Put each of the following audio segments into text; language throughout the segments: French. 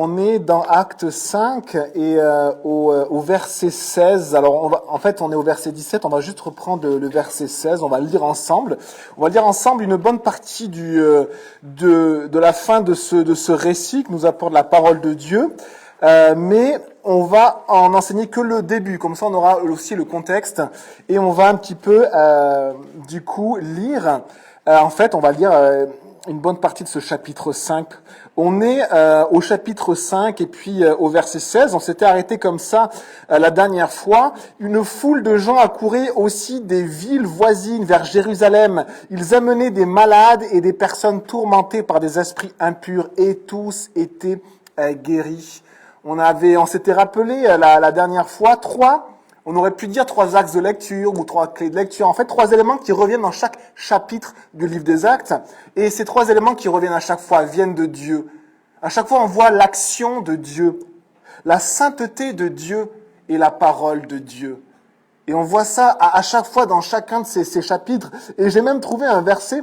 on est dans Acte 5 et au verset 16. Alors, on est au verset 17, on va juste reprendre le verset 16, on va le lire ensemble. On va lire ensemble une bonne partie de la fin de ce récit que nous apporte la parole de Dieu. Mais on va en enseigner que le début, comme ça on aura aussi le contexte. Et on va un petit peu, du coup, lire. En fait, on va lire une bonne partie de ce chapitre 5. On est au chapitre 5 et puis au verset 16. On s'était arrêté comme ça la dernière fois. Une foule de gens accourait aussi des villes voisines vers Jérusalem. Ils amenaient des malades et des personnes tourmentées par des esprits impurs et tous étaient guéris. On s'était rappelé la dernière fois on aurait pu dire 3 axes de lecture ou 3 clés de lecture. En fait, 3 éléments qui reviennent dans chaque chapitre du livre des Actes. Et ces 3 éléments qui reviennent à chaque fois viennent de Dieu. À chaque fois, on voit l'action de Dieu, la sainteté de Dieu et la parole de Dieu. Et on voit ça à chaque fois dans chacun de ces chapitres. Et j'ai même trouvé un verset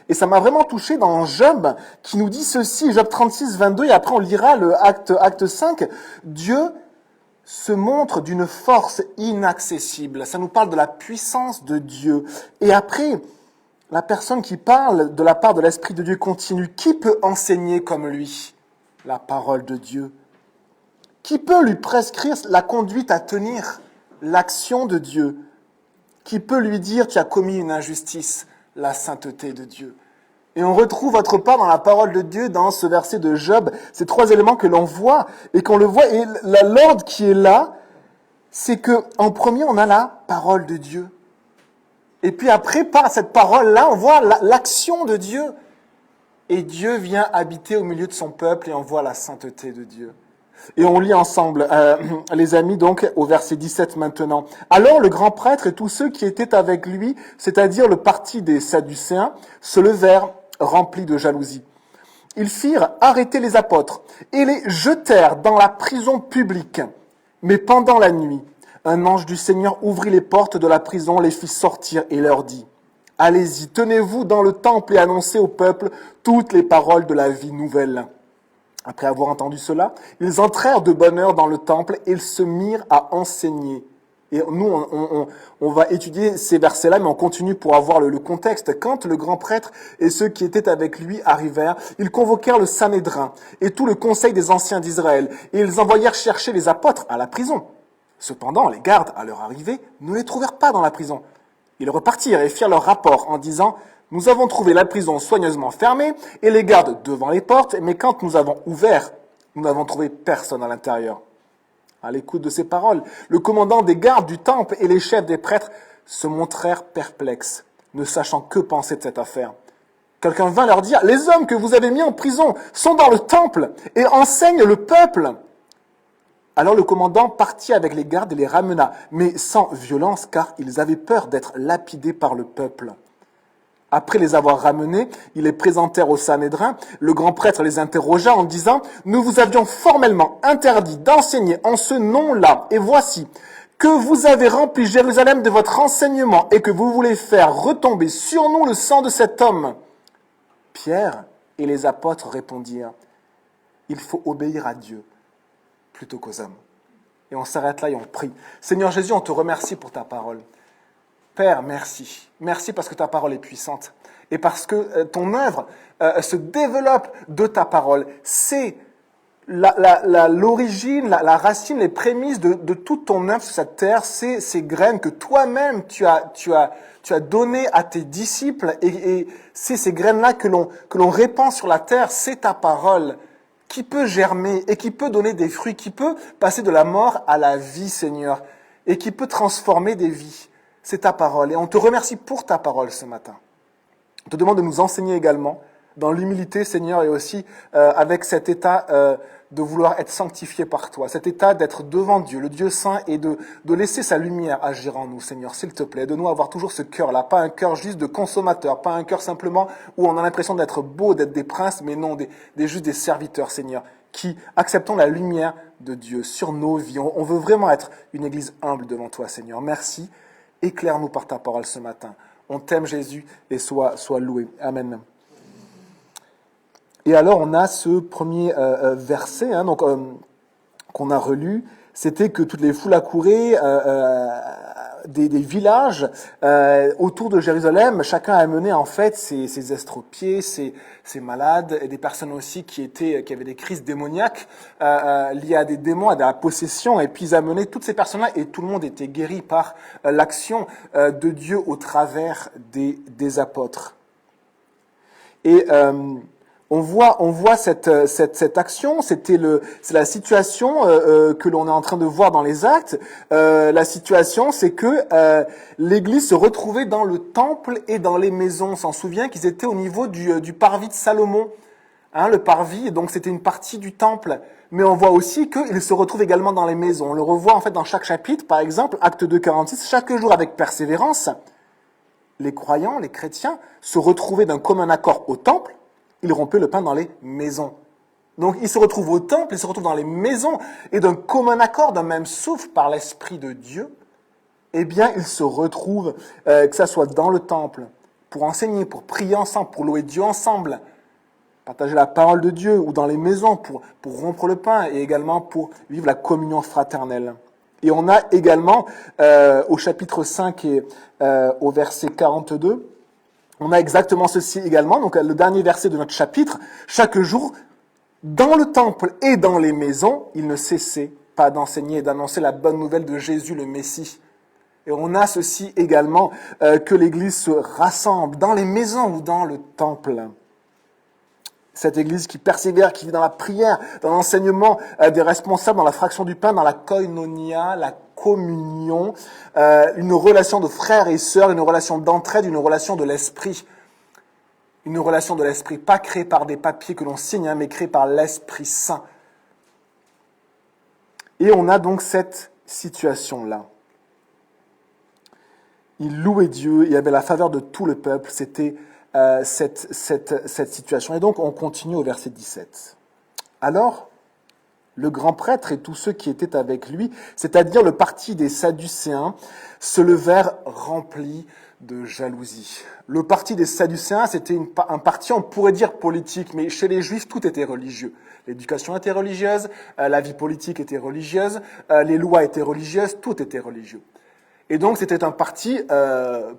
et ça m'a vraiment touché dans Job, qui nous dit ceci, Job 36, 22, et après on lira le acte 5. Dieu se montre d'une force inaccessible. Ça nous parle de la puissance de Dieu. Et après, la personne qui parle de la part de l'Esprit de Dieu continue. Qui peut enseigner comme lui la parole de Dieu? Qui peut lui prescrire la conduite à tenir? L'action de Dieu? Qui peut lui dire tu as commis une injustice? La sainteté de Dieu. Et on retrouve autre part dans la parole de Dieu, dans ce verset de Job, ces 3 éléments que l'on voit et qu'on le voit. Et l'ordre qui est là, c'est que en premier, on a la parole de Dieu. Et puis après, par cette parole-là, on voit l'action de Dieu. Et Dieu vient habiter au milieu de son peuple et on voit la sainteté de Dieu. Et on lit ensemble, les amis, donc, au verset 17 maintenant. Alors le grand prêtre et tous ceux qui étaient avec lui, c'est-à-dire le parti des Sadducéens, se levèrent remplis de jalousie. Ils firent arrêter les apôtres et les jetèrent dans la prison publique. Mais pendant la nuit, un ange du Seigneur ouvrit les portes de la prison, les fit sortir et leur dit « Allez-y, tenez-vous dans le temple et annoncez au peuple toutes les paroles de la vie nouvelle. » Après avoir entendu cela, ils entrèrent de bonne heure dans le temple et ils se mirent à enseigner. Et nous, on va étudier ces versets-là, mais on continue pour avoir le contexte. Quand le grand prêtre et ceux qui étaient avec lui arrivèrent, ils convoquèrent le Sanhédrin et tout le conseil des anciens d'Israël, et ils envoyèrent chercher les apôtres à la prison. Cependant, les gardes, à leur arrivée, ne les trouvèrent pas dans la prison. Ils repartirent et firent leur rapport en disant « Nous avons trouvé la prison soigneusement fermée et les gardes devant les portes, mais quand nous avons ouvert, nous n'avons trouvé personne à l'intérieur. » À l'écoute de ces paroles, le commandant des gardes du temple et les chefs des prêtres se montrèrent perplexes, ne sachant que penser de cette affaire. Quelqu'un vint leur dire « Les hommes que vous avez mis en prison sont dans le temple et enseignent le peuple. » Alors le commandant partit avec les gardes et les ramena, mais sans violence, car ils avaient peur d'être lapidés par le peuple. Après les avoir ramenés, ils les présentèrent au Sanhédrin. Le grand prêtre les interrogea en disant « Nous vous avions formellement interdit d'enseigner en ce nom-là, et voici que vous avez rempli Jérusalem de votre enseignement et que vous voulez faire retomber sur nous le sang de cet homme. » Pierre et les apôtres répondirent « Il faut obéir à Dieu plutôt qu'aux hommes. » Et on s'arrête là et on prie. Seigneur Jésus, on te remercie pour ta parole. Père, merci. Merci parce que ta parole est puissante et parce que ton œuvre se développe de ta parole. C'est l'origine, la racine, les prémices de toute ton œuvre sur cette terre. C'est ces graines que toi-même tu as données à tes disciples et c'est ces graines-là que l'on répand sur la terre. C'est ta parole qui peut germer et qui peut donner des fruits, qui peut passer de la mort à la vie, Seigneur, et qui peut transformer des vies. C'est ta parole. Et on te remercie pour ta parole ce matin. On te demande de nous enseigner également, dans l'humilité, Seigneur, et aussi avec cet état de vouloir être sanctifié par toi, cet état d'être devant Dieu, le Dieu saint, et de laisser sa lumière agir en nous, Seigneur, s'il te plaît. De nous avoir toujours ce cœur-là, pas un cœur juste de consommateur, pas un cœur simplement où on a l'impression d'être beau, d'être des princes, mais non, juste des serviteurs, Seigneur, qui acceptons la lumière de Dieu sur nos vies. On veut vraiment être une église humble devant toi, Seigneur. Merci. Éclaire-nous par ta parole ce matin. On t'aime, Jésus, et sois loué. Amen. Et alors on a ce premier verset qu'on a relu, c'était que toutes les foules accouraient des villages autour de Jérusalem. Chacun amenait en fait ses estropiés, ses malades, et des personnes aussi qui avaient des crises démoniaques liées à des démons, à de la possession. Et puis ils amenaient toutes ces personnes-là et tout le monde était guéri par l'action de Dieu au travers des apôtres. Et on voit cette action. C'est la situation que l'on est en train de voir dans les Actes. La situation, c'est que l'Église se retrouvait dans le temple et dans les maisons. On s'en souvient qu'ils étaient au niveau du parvis de Salomon. Le parvis, donc c'était une partie du temple. Mais on voit aussi qu'ils se retrouvent également dans les maisons. On le revoit en fait dans chaque chapitre. Par exemple, Acte 2, 46, chaque jour avec persévérance, les croyants, les chrétiens, se retrouvaient d'un commun accord au temple. Ils rompaient le pain dans les maisons. Donc ils se retrouvent au temple, ils se retrouvent dans les maisons, et d'un commun accord, d'un même souffle par l'Esprit de Dieu, eh bien ils se retrouvent, que ça soit dans le temple, pour enseigner, pour prier ensemble, pour louer Dieu ensemble, partager la parole de Dieu, ou dans les maisons pour rompre le pain, et également pour vivre la communion fraternelle. Et on a également, au chapitre 5 et au verset 42, on a exactement ceci également, donc le dernier verset de notre chapitre. Chaque jour, dans le temple et dans les maisons, il ne cessait pas d'enseigner et d'annoncer la bonne nouvelle de Jésus le Messie. Et on a ceci également, que l'Église se rassemble dans les maisons ou dans le temple. Cette Église qui persévère, qui vit dans la prière, dans l'enseignement des responsables, dans la fraction du pain, dans la koinonia, la communion, une relation de frères et sœurs, une relation d'entraide, une relation de l'esprit. Une relation de l'esprit, pas créée par des papiers que l'on signe, mais créée par l'Esprit Saint. Et on a donc cette situation-là. Il louait Dieu, il y avait la faveur de tout le peuple, c'était cette situation. Et donc on continue au verset 17. Alors, le grand prêtre et tous ceux qui étaient avec lui, c'est-à-dire le parti des Sadducéens, se levèrent remplis de jalousie. Le parti des Sadducéens, c'était un parti, on pourrait dire politique, mais chez les Juifs, tout était religieux. L'éducation était religieuse, la vie politique était religieuse, les lois étaient religieuses, tout était religieux. Et donc c'était un parti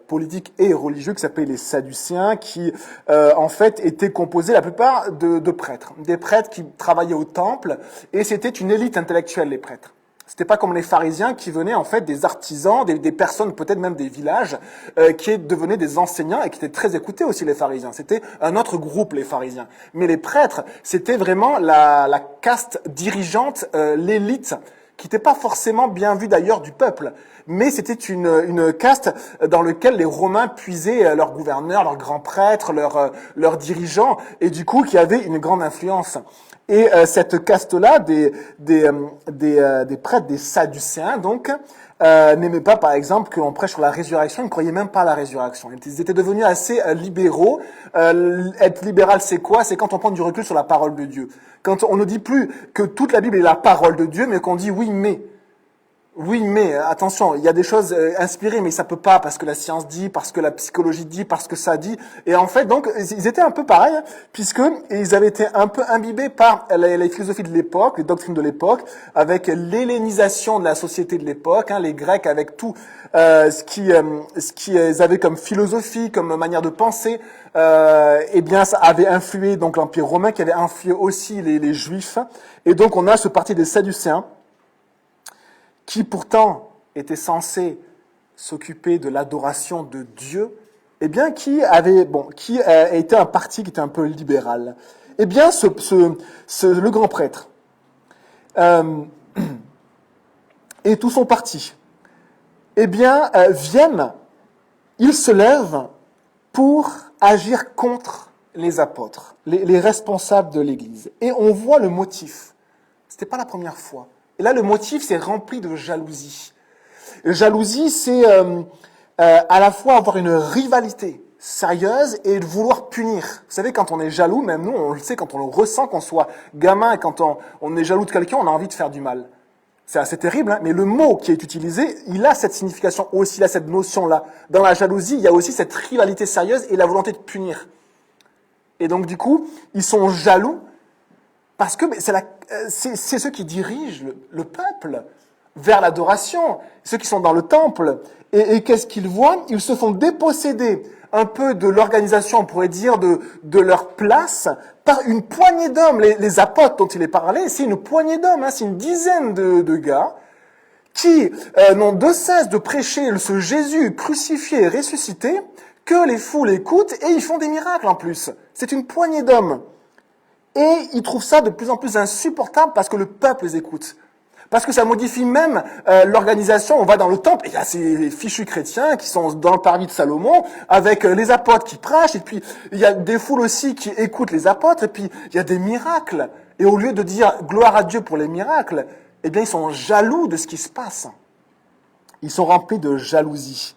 politique et religieux qui s'appelait les Sadducéens, qui en fait était composé la plupart de prêtres, des prêtres qui travaillaient au temple, et c'était une élite intellectuelle, les prêtres. C'était pas comme les pharisiens qui venaient en fait des artisans, des personnes, peut-être même des villages, qui devenaient des enseignants et qui étaient très écoutés aussi, les pharisiens. C'était un autre groupe, les pharisiens. Mais les prêtres, c'était vraiment la caste dirigeante, l'élite, qui n'était pas forcément bien vue d'ailleurs du peuple. Mais c'était une caste dans laquelle les Romains puisaient leurs gouverneurs, leurs grands prêtres, leurs dirigeants, et du coup qui avaient une grande influence. Et cette caste-là, des prêtres, des Sadducéens, donc, n'aimaient pas, par exemple, que l'on prêche sur la résurrection, ils ne croyaient même pas à la résurrection. Ils étaient devenus assez libéraux. Être libéral, c'est quoi? C'est quand on prend du recul sur la parole de Dieu. Quand on ne dit plus que toute la Bible est la parole de Dieu, mais qu'on dit oui, mais... Oui, mais attention, il y a des choses inspirées, mais ça peut pas parce que la science dit, parce que la psychologie dit, parce que ça dit. Et en fait, donc, ils étaient un peu pareils, puisque ils avaient été un peu imbibés par les philosophies de l'époque, les doctrines de l'époque, avec l'hellénisation de la société de l'époque, les Grecs avec tout ce qu'ils avaient comme philosophie, comme manière de penser. Eh bien, ça avait influé donc l'Empire romain, qui avait influé aussi les Juifs. Et donc, on a ce parti des Sadducéens, qui pourtant était censé s'occuper de l'adoration de Dieu, eh bien, qui était un parti qui était un peu libéral. Eh bien, le grand prêtre et tout son parti, eh bien, ils se lèvent pour agir contre les apôtres, les responsables de l'Église. Et on voit le motif. C'était pas la première fois. Et là, le motif, c'est rempli de jalousie. Jalousie, c'est à la fois avoir une rivalité sérieuse et de vouloir punir. Vous savez, quand on est jaloux, même nous, on le sait, quand on le ressent, qu'on soit gamin, et quand on est jaloux de quelqu'un, on a envie de faire du mal. C'est assez terrible, mais le mot qui est utilisé, il a cette signification aussi, il a cette notion-là. Dans la jalousie, il y a aussi cette rivalité sérieuse et la volonté de punir. Et donc du coup, ils sont jaloux parce que c'est ceux qui dirigent le peuple vers l'adoration, ceux qui sont dans le temple. Et qu'est-ce qu'ils voient? Ils se font déposséder un peu de l'organisation, on pourrait dire, de leur place, par une poignée d'hommes. Les apôtres dont il est parlé, c'est une poignée d'hommes, c'est une dizaine de gars qui n'ont de cesse de prêcher ce Jésus crucifié et ressuscité, que les foules écoutent, et ils font des miracles en plus. C'est une poignée d'hommes. Et ils trouvent ça de plus en plus insupportable parce que le peuple les écoute. Parce que ça modifie même l'organisation. On va dans le temple, et il y a ces fichus chrétiens qui sont dans le parvis de Salomon, avec les apôtres qui prêchent, et puis il y a des foules aussi qui écoutent les apôtres, et puis il y a des miracles. Et au lieu de dire gloire à Dieu pour les miracles, eh bien ils sont jaloux de ce qui se passe. Ils sont remplis de jalousie.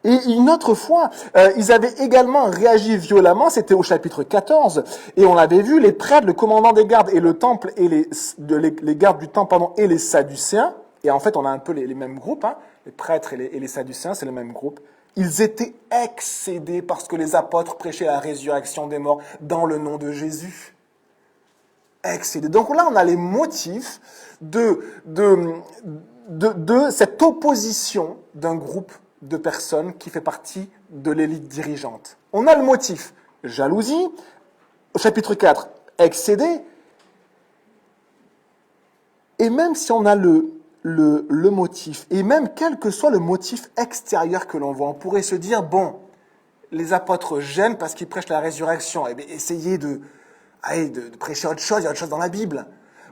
Et une autre fois, ils avaient également réagi violemment, c'était au chapitre 14, et on l'avait vu, les prêtres, le commandant des gardes et le temple, et les gardes du temple, et les Sadducéens, et en fait on a un peu les mêmes groupes, les prêtres et les Sadducéens, c'est le même groupe, ils étaient excédés parce que les apôtres prêchaient la résurrection des morts dans le nom de Jésus. Excédés. Donc là on a les motifs de cette opposition d'un groupe de personnes qui fait partie de l'élite dirigeante. On a le motif jalousie, au chapitre 4, excédé, et même si on a le motif, et même quel que soit le motif extérieur que l'on voit, on pourrait se dire, bon, les apôtres gênent parce qu'ils prêchent la résurrection, eh bien, essayez de prêcher autre chose, il y a autre chose dans la Bible.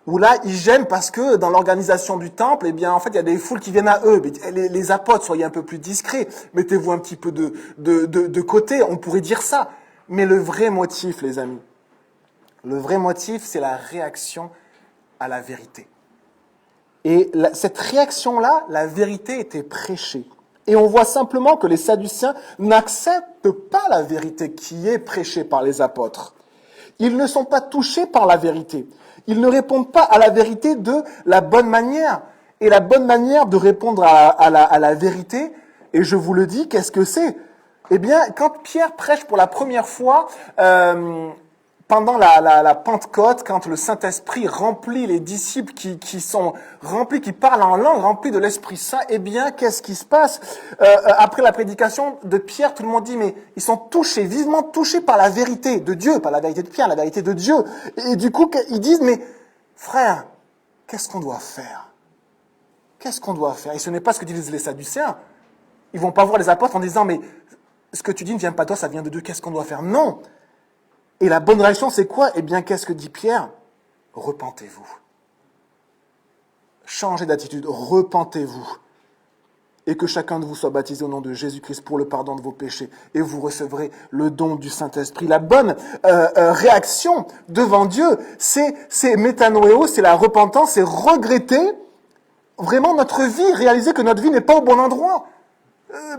Ou là, ils gênent parce que dans l'organisation du temple, eh bien, en fait, il y a des foules qui viennent à eux. Les apôtres, soyez un peu plus discrets. Mettez-vous un petit peu de côté. On pourrait dire ça. Mais le vrai motif, les amis, le vrai motif, c'est la réaction à la vérité. Et cette réaction-là, la vérité était prêchée. Et on voit simplement que les Sadducéens n'acceptent pas la vérité qui est prêchée par les apôtres. Ils ne sont pas touchés par la vérité. Ils ne répondent pas à la vérité de la bonne manière. Et la bonne manière de répondre à la vérité, et je vous le dis, qu'est-ce que c'est? Eh bien, quand Pierre prêche pour la première fois, pendant la Pentecôte, quand le Saint-Esprit remplit les disciples qui sont remplis, qui parlent en langue, remplis de l'Esprit Saint, eh bien, qu'est-ce qui se passe? Après la prédication de Pierre, tout le monde dit, mais ils sont touchés, vivement touchés par la vérité de Dieu, pas la vérité de Pierre, la vérité de Dieu. Et du coup, ils disent, mais frère, qu'est-ce qu'on doit faire? Qu'est-ce qu'on doit faire? Et ce n'est pas ce que disent les Sadducéens. Ils vont pas voir les apôtres en disant, mais ce que tu dis ne vient pas de toi, ça vient de Dieu, qu'est-ce qu'on doit faire? Non! Et la bonne réaction, c'est quoi? Eh bien, qu'est-ce que dit Pierre? Repentez-vous. Changez d'attitude, repentez-vous. Et que chacun de vous soit baptisé au nom de Jésus-Christ pour le pardon de vos péchés. Et vous recevrez le don du Saint-Esprit. La bonne réaction devant Dieu, c'est métanoéo, c'est la repentance, c'est regretter vraiment notre vie, réaliser que notre vie n'est pas au bon endroit.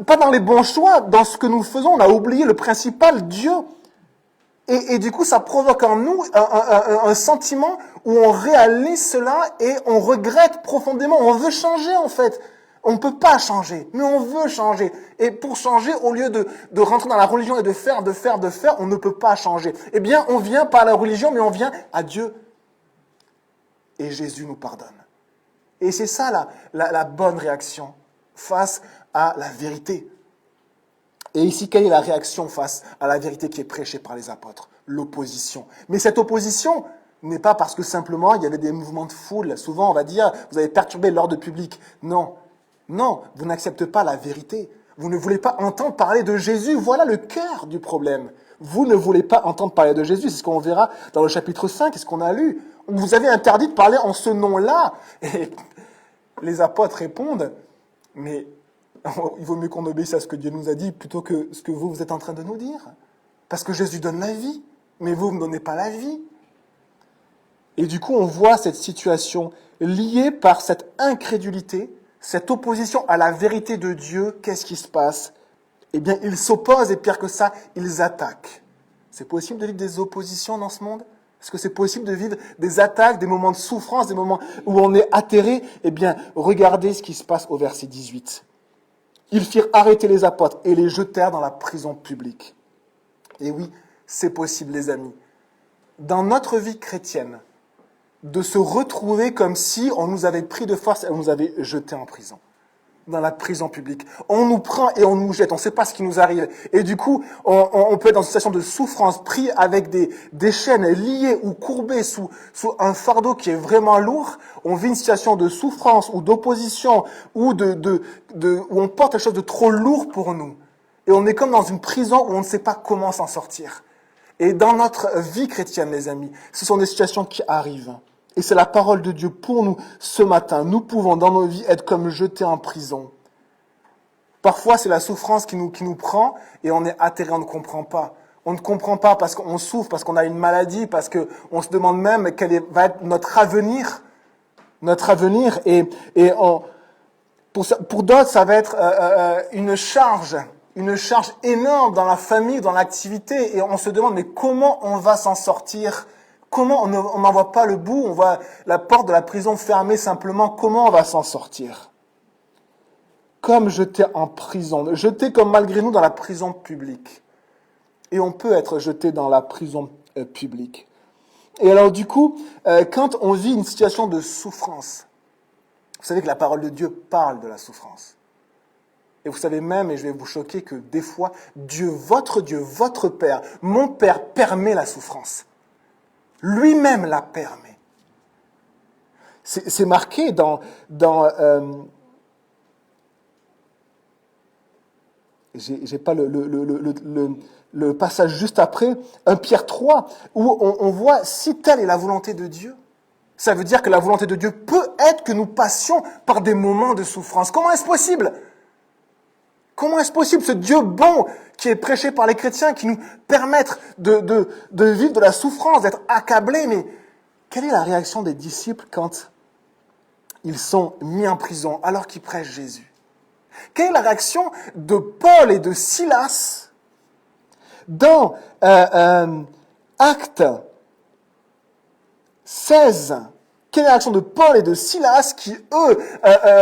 Pas dans les bons choix, dans ce que nous faisons. On a oublié le principal, Dieu. Et du coup, ça provoque en nous un sentiment où on réalise cela et on regrette profondément. On veut changer, en fait. On ne peut pas changer, mais on veut changer. Et pour changer, au lieu de rentrer dans la religion et de faire, on ne peut pas changer. Eh bien, on vient pas à la religion, mais on vient à Dieu. Et Jésus nous pardonne. Et c'est ça la bonne réaction face à la vérité. Et ici, quelle est la réaction face à la vérité qui est prêchée par les apôtres? L'opposition. Mais cette opposition n'est pas parce que simplement il y avait des mouvements de foule. Souvent, on va dire, vous avez perturbé l'ordre public. Non, non, vous n'acceptez pas la vérité. Vous ne voulez pas entendre parler de Jésus. Voilà le cœur du problème. Vous ne voulez pas entendre parler de Jésus. C'est ce qu'on verra dans le chapitre 5, c'est ce qu'on a lu. Vous avez interdit de parler en ce nom-là. Et les apôtres répondent, mais il vaut mieux qu'on obéisse à ce que Dieu nous a dit plutôt que ce que vous êtes en train de nous dire. Parce que Jésus donne la vie, mais vous ne donnez pas la vie. Et du coup, on voit cette situation liée par cette incrédulité, cette opposition à la vérité de Dieu. Qu'est-ce qui se passe? Eh bien, ils s'opposent et pire que ça, ils attaquent. C'est possible de vivre des oppositions dans ce monde? Est-ce que c'est possible de vivre des attaques, des moments de souffrance, des moments où on est atterré? Eh bien, regardez ce qui se passe au verset 18. Ils firent arrêter les apôtres et les jetèrent dans la prison publique. Et oui, c'est possible, les amis, dans notre vie chrétienne, de se retrouver comme si on nous avait pris de force et on nous avait jetés en prison, dans la prison publique. On nous prend et on nous jette, on ne sait pas ce qui nous arrive. Et du coup, on peut être dans une situation de souffrance, pris avec des chaînes liées ou courbées sous un fardeau qui est vraiment lourd. On vit une situation de souffrance ou d'opposition ou où on porte quelque chose de trop lourd pour nous. Et on est comme dans une prison où on ne sait pas comment s'en sortir. Et dans notre vie chrétienne, les amis, ce sont des situations qui arrivent. Et c'est la parole de Dieu pour nous ce matin. Nous pouvons dans nos vies être comme jetés en prison. Parfois, c'est la souffrance qui nous prend et on est atterré, on ne comprend pas. On ne comprend pas parce qu'on souffre, parce qu'on a une maladie, parce qu'on se demande même va être notre avenir. Notre avenir. Pour d'autres, ça va être une charge énorme dans la famille, dans l'activité. Et on se demande, mais comment on va s'en sortir ? Comment on n'en voit pas le bout, on voit la porte de la prison fermée simplement, comment on va s'en sortir? Comme jeté en prison, jeté comme malgré nous dans la prison publique. Et on peut être jeté dans la prison publique. Et alors du coup, quand on vit une situation de souffrance, vous savez que la parole de Dieu parle de la souffrance. Et vous savez même, et je vais vous choquer, que des fois, Dieu, votre Père, mon Père permet la souffrance. Lui-même la permet. C'est marqué dans j'ai pas le passage juste après, 1 Pierre 3, où on voit si telle est la volonté de Dieu. Ça veut dire que la volonté de Dieu peut être que nous passions par des moments de souffrance. Comment est-ce possible? Comment est-ce possible, ce Dieu bon qui est prêché par les chrétiens, qui nous permettent de vivre de la souffrance, d'être accablés? Mais quelle est la réaction des disciples quand ils sont mis en prison alors qu'ils prêchent Jésus? Quelle est la réaction de Paul et de Silas dans Actes 16? Quelle est la réaction de Paul et de Silas qui, eux,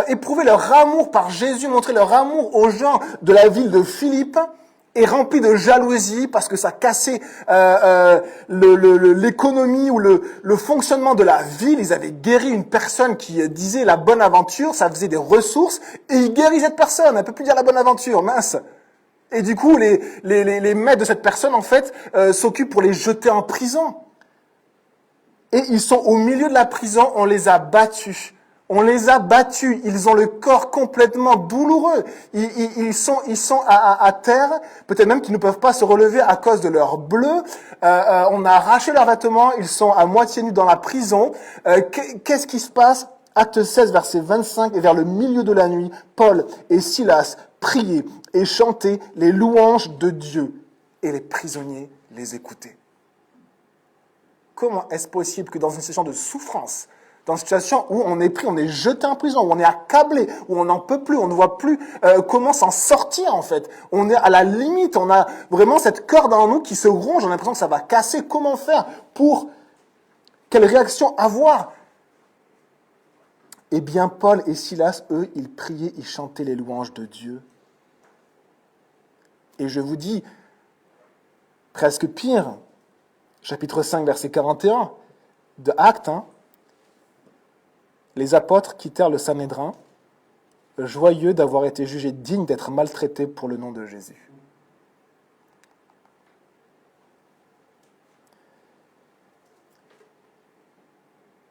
éprouvaient leur amour par Jésus, montraient leur amour aux gens de la ville de Philippe, et remplis de jalousie parce que ça cassait l'économie ou le fonctionnement de la ville. Ils avaient guéri une personne qui disait la bonne aventure, ça faisait des ressources, et ils guérissent cette personne. Elle ne peut plus dire la bonne aventure, mince. Et du coup, les maîtres de cette personne, en fait, s'occupent pour les jeter en prison. Et ils sont au milieu de la prison, on les a battus. On les a battus, ils ont le corps complètement douloureux. Ils sont à terre, peut-être même qu'ils ne peuvent pas se relever à cause de leur bleu. On a arraché leurs vêtements, ils sont à moitié nus dans la prison. Qu'est-ce qui se passe? Acte 16, verset 25, et vers le milieu de la nuit, Paul et Silas priaient et chantaient les louanges de Dieu. Et les prisonniers les écoutaient. Comment est-ce possible que dans une situation de souffrance, dans une situation où on est pris, on est jeté en prison, où on est accablé, où on n'en peut plus, on ne voit plus comment s'en sortir en fait. On est à la limite, on a vraiment cette corde en nous qui se ronge, on a l'impression que ça va casser. Comment faire pour... Quelle réaction avoir? Eh bien, Paul et Silas, eux, ils priaient, ils chantaient les louanges de Dieu. Et je vous dis, presque pire, chapitre 5, verset 41 de Actes, les apôtres quittèrent le Sanhédrin, joyeux d'avoir été jugés dignes d'être maltraités pour le nom de Jésus.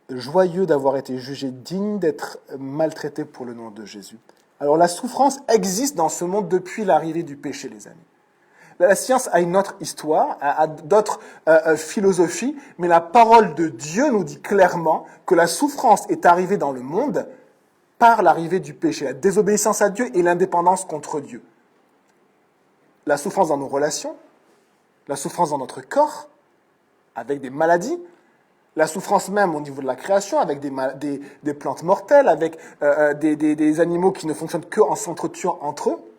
Joyeux d'avoir été jugés dignes d'être maltraités pour le nom de Jésus. Alors la souffrance existe dans ce monde depuis l'arrivée du péché, les amis. La science a une autre histoire, a d'autres philosophies, mais la parole de Dieu nous dit clairement que la souffrance est arrivée dans le monde par l'arrivée du péché, la désobéissance à Dieu et l'indépendance contre Dieu. La souffrance dans nos relations, la souffrance dans notre corps, avec des maladies, la souffrance même au niveau de la création, avec des plantes mortelles, avec des animaux qui ne fonctionnent qu'en s'entretuant entre eux.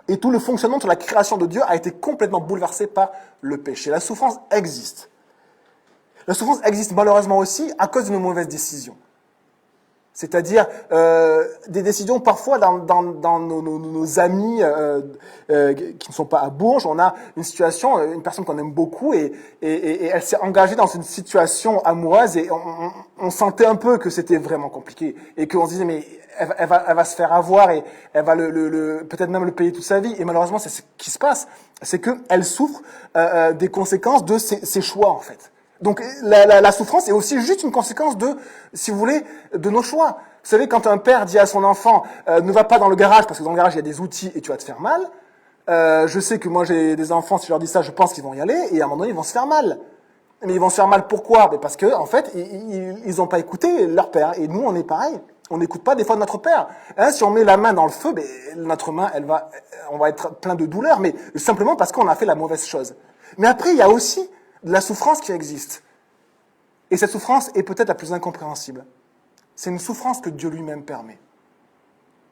Et tout le fonctionnement de la création de Dieu a été complètement bouleversé par le péché. La souffrance existe. La souffrance existe malheureusement aussi à cause de nos mauvaises décisions. C'est-à-dire des décisions parfois dans nos amis qui ne sont pas à Bourges. On a une situation, une personne qu'on aime beaucoup et elle s'est engagée dans une situation amoureuse et on sentait un peu que c'était vraiment compliqué et qu'on se disait mais elle va se faire avoir et elle va peut-être même le payer toute sa vie. Et malheureusement, c'est ce qui se passe, c'est qu'elle souffre des conséquences de ses choix en fait. Donc la souffrance est aussi juste une conséquence de, si vous voulez, de nos choix. Vous savez, quand un père dit à son enfant ne va pas dans le garage parce que dans le garage il y a des outils et tu vas te faire mal. Je sais que moi j'ai des enfants, si je leur dis ça, je pense qu'ils vont y aller et à un moment donné ils vont se faire mal. Mais ils vont se faire mal pourquoi? Parce que en fait ils n'ont pas écouté leur père et nous on est pareil. On n'écoute pas des fois notre père. Hein, si on met la main dans le feu, notre main on va être plein de douleur, mais simplement parce qu'on a fait la mauvaise chose. Mais après il y a aussi de la souffrance qui existe. Et cette souffrance est peut-être la plus incompréhensible. C'est une souffrance que Dieu lui-même permet.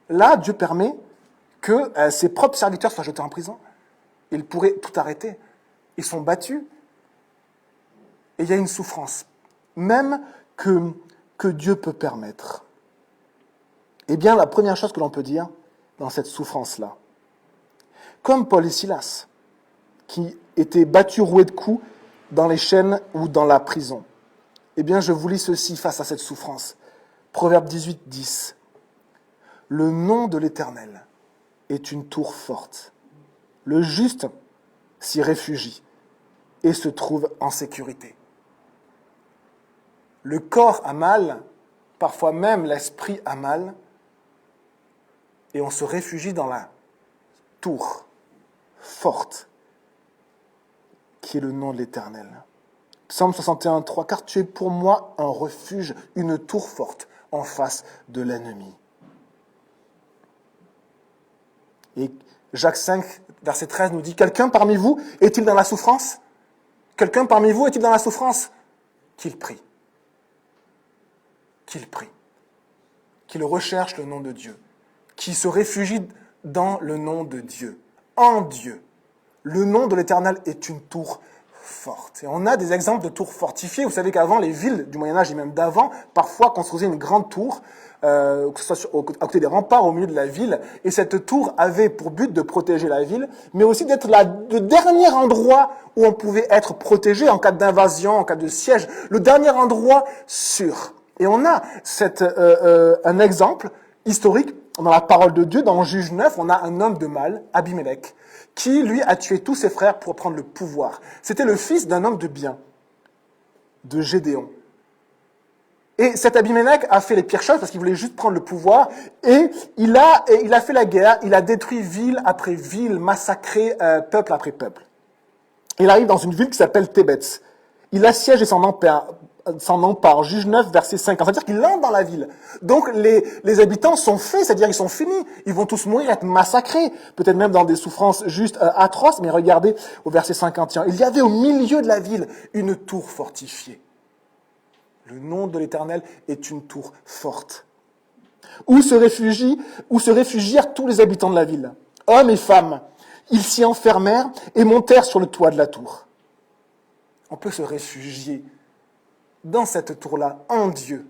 Là, Dieu permet que ses propres serviteurs soient jetés en prison. Ils pourraient tout arrêter. Ils sont battus. Et il y a une souffrance, même que Dieu peut permettre. Eh bien, la première chose que l'on peut dire dans cette souffrance-là, comme Paul et Silas, qui étaient battus, roués de coups, dans les chaînes ou dans la prison. Eh bien, je vous lis ceci face à cette souffrance. Proverbe 18, 10. Le nom de l'Éternel est une tour forte. Le juste s'y réfugie et se trouve en sécurité. Le corps a mal, parfois même l'esprit a mal, et on se réfugie dans la tour forte qui est le nom de l'Éternel. Psaume 61, 3, car tu es pour moi un refuge, une tour forte en face de l'ennemi. Et Jacques 5, verset 13 nous dit, quelqu'un parmi vous est-il dans la souffrance? Quelqu'un parmi vous est-il dans la souffrance? Qu'il prie. Qu'il prie. Qu'il recherche le nom de Dieu. Qu'il se réfugie dans le nom de Dieu. En Dieu. Le nom de l'Éternel est une tour forte. Et on a des exemples de tours fortifiées. Vous savez qu'avant, les villes du Moyen-Âge et même d'avant, parfois construisaient une grande tour, que ce soit à côté des remparts, au milieu de la ville. Et cette tour avait pour but de protéger la ville, mais aussi d'être le dernier endroit où on pouvait être protégé en cas d'invasion, en cas de siège. Le dernier endroit sûr. Et on a un exemple historique dans la parole de Dieu. Dans Juge 9, on a un homme de mal, Abimélec, qui, lui, a tué tous ses frères pour prendre le pouvoir. C'était le fils d'un homme de bien, de Gédéon. Et cet Abimélec a fait les pires choses parce qu'il voulait juste prendre le pouvoir. Et il a fait la guerre, il a détruit ville après ville, massacré peuple après peuple. Il arrive dans une ville qui s'appelle Tébets. Il assiège et s'en empare. Juge 9, verset 5. C'est-à-dire qu'il entre dans la ville. Donc les habitants sont faits, c'est-à-dire ils sont finis. Ils vont tous mourir, être massacrés. Peut-être même dans des souffrances juste atroces. Mais regardez au verset 51. Il y avait au milieu de la ville une tour fortifiée. Le nom de l'Éternel est une tour forte. Où se réfugièrent tous les habitants de la ville. Hommes et femmes. Ils s'y enfermèrent et montèrent sur le toit de la tour. On peut se réfugier dans cette tour-là, en Dieu.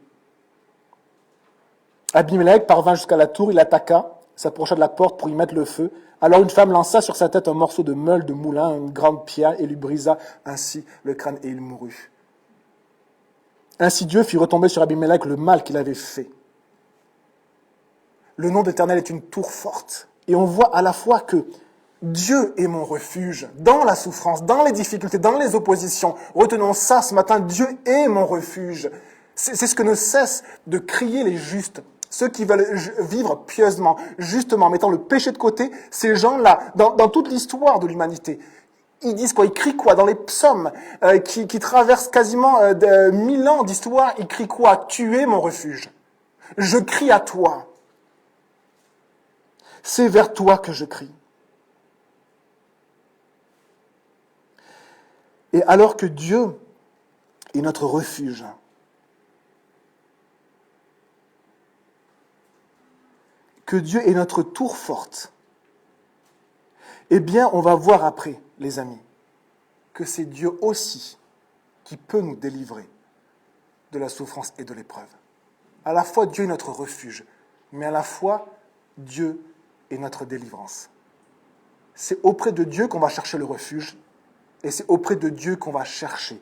Abimélec parvint jusqu'à la tour, il attaqua, s'approcha de la porte pour y mettre le feu. Alors une femme lança sur sa tête un morceau de meule de moulin, une grande pierre, et lui brisa ainsi le crâne, et il mourut. Ainsi Dieu fit retomber sur Abimélec le mal qu'il avait fait. Le nom d'Éternel est une tour forte. Et on voit à la fois que Dieu est mon refuge dans la souffrance, dans les difficultés, dans les oppositions. Retenons ça ce matin, Dieu est mon refuge. C'est ce que ne cessent de crier les justes. Ceux qui veulent vivre pieusement, justement, mettant le péché de côté, ces gens-là, dans toute l'histoire de l'humanité, ils disent quoi? Ils crient quoi? Dans les psaumes qui traversent quasiment 1000 ans d'histoire, ils crient quoi? Tu es mon refuge. Je crie à toi. C'est vers toi que je crie. Et alors que Dieu est notre refuge, que Dieu est notre tour forte, eh bien, on va voir après, les amis, que c'est Dieu aussi qui peut nous délivrer de la souffrance et de l'épreuve. À la fois, Dieu est notre refuge, mais à la fois, Dieu est notre délivrance. C'est auprès de Dieu qu'on va chercher le refuge, et c'est auprès de Dieu qu'on va chercher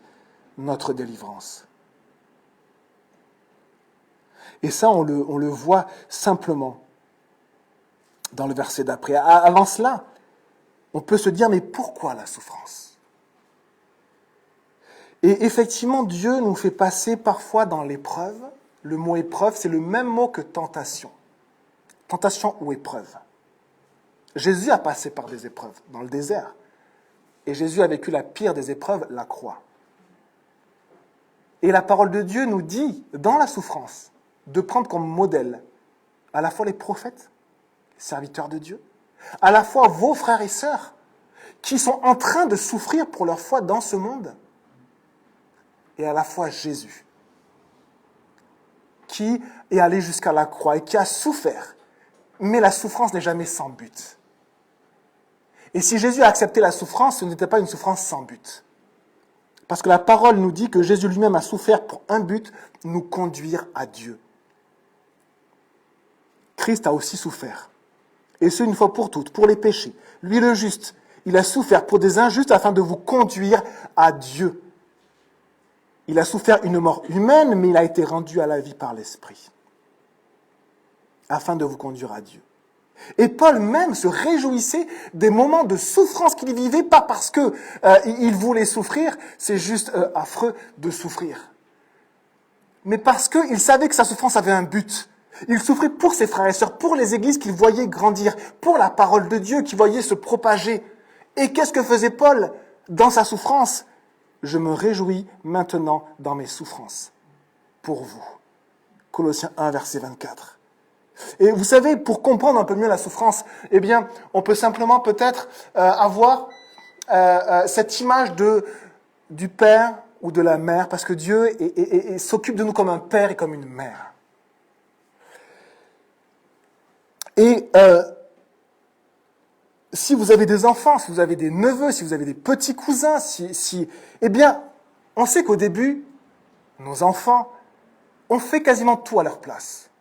notre délivrance. Et ça, on le voit simplement dans le verset d'après. Avant cela, on peut se dire, mais pourquoi la souffrance? Et effectivement, Dieu nous fait passer parfois dans l'épreuve. Le mot épreuve, c'est le même mot que tentation. Tentation ou épreuve. Jésus a passé par des épreuves dans le désert. Et Jésus a vécu la pire des épreuves, la croix. Et la parole de Dieu nous dit, dans la souffrance, de prendre comme modèle à la fois les prophètes, les serviteurs de Dieu, à la fois vos frères et sœurs, qui sont en train de souffrir pour leur foi dans ce monde, et à la fois Jésus, qui est allé jusqu'à la croix et qui a souffert. Mais la souffrance n'est jamais sans but. Et si Jésus a accepté la souffrance, ce n'était pas une souffrance sans but. Parce que la parole nous dit que Jésus lui-même a souffert pour un but, nous conduire à Dieu. Christ a aussi souffert. Et ce, une fois pour toutes, pour les péchés. Lui, le juste, il a souffert pour des injustes afin de vous conduire à Dieu. Il a souffert une mort humaine, mais il a été rendu à la vie par l'Esprit, afin de vous conduire à Dieu. Et Paul même se réjouissait des moments de souffrance qu'il vivait, pas parce que il voulait souffrir, c'est juste affreux de souffrir, mais parce qu'il savait que sa souffrance avait un but. Il souffrait pour ses frères et sœurs, pour les églises qu'il voyait grandir, pour la parole de Dieu qu'il voyait se propager. Et qu'est-ce que faisait Paul dans sa souffrance? Je me réjouis maintenant dans mes souffrances, pour vous. Colossiens 1, verset 24. Et vous savez, pour comprendre un peu mieux la souffrance, eh bien, on peut simplement peut-être avoir cette image du père ou de la mère, parce que Dieu s'occupe de nous comme un père et comme une mère. Et si vous avez des enfants, si vous avez des neveux, si vous avez des petits cousins, eh bien, on sait qu'au début, nos enfants, on fait quasiment tout à leur place.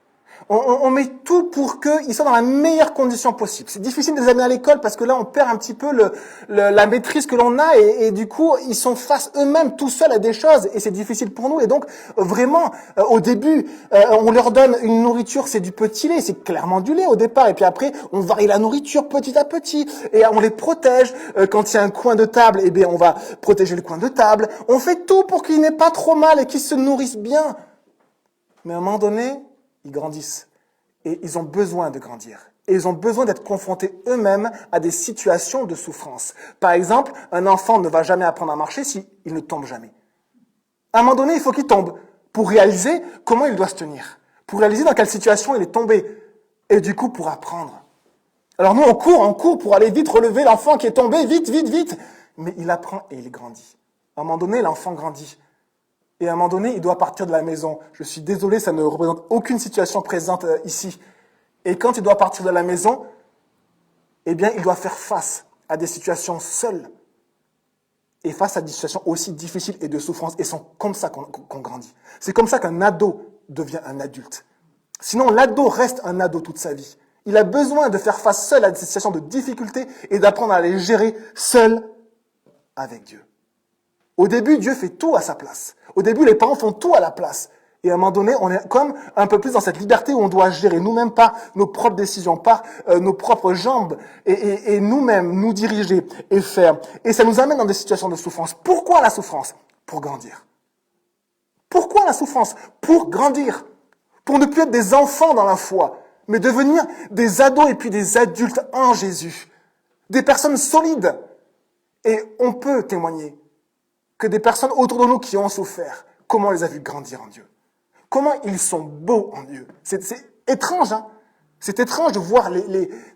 On met tout pour qu'ils soient dans la meilleure condition possible. C'est difficile de les amener à l'école parce que là, on perd un petit peu la maîtrise que l'on a et du coup, ils sont face eux-mêmes tout seuls à des choses et c'est difficile pour nous. Et donc, vraiment, au début, on leur donne une nourriture, c'est du petit lait, c'est clairement du lait au départ. Et puis après, on varie la nourriture petit à petit et on les protège. Quand il y a un coin de table, eh bien, on va protéger le coin de table. On fait tout pour qu'ils n'aient pas trop mal et qu'ils se nourrissent bien. Mais à un moment donné, ils grandissent. Et ils ont besoin de grandir. Et ils ont besoin d'être confrontés eux-mêmes à des situations de souffrance. Par exemple, un enfant ne va jamais apprendre à marcher s'il ne tombe jamais. À un moment donné, il faut qu'il tombe pour réaliser comment il doit se tenir. Pour réaliser dans quelle situation il est tombé. Et du coup, pour apprendre. Alors nous, on court pour aller vite relever l'enfant qui est tombé, vite, vite, vite. Mais il apprend et il grandit. À un moment donné, l'enfant grandit. Et à un moment donné, il doit partir de la maison. Je suis désolé, ça ne représente aucune situation présente ici. Et quand il doit partir de la maison, eh bien, il doit faire face à des situations seules. Et face à des situations aussi difficiles et de souffrance. Et c'est comme ça qu'on grandit. C'est comme ça qu'un ado devient un adulte. Sinon, l'ado reste un ado toute sa vie. Il a besoin de faire face seul à des situations de difficulté et d'apprendre à les gérer seul avec Dieu. Au début, Dieu fait tout à sa place. Au début, les parents font tout à la place. Et à un moment donné, on est comme un peu plus dans cette liberté où on doit gérer nous-mêmes par nos propres décisions, par nos propres jambes, et nous-mêmes nous diriger et faire. Et ça nous amène dans des situations de souffrance. Pourquoi la souffrance? Pour grandir. Pourquoi la souffrance? Pour grandir. Pour ne plus être des enfants dans la foi, mais devenir des ados et puis des adultes en Jésus. Des personnes solides. Et on peut témoigner que des personnes autour de nous qui ont souffert, comment on les a vus grandir en Dieu. Comment ils sont beaux en Dieu. C'est étrange, hein. C'est étrange de voir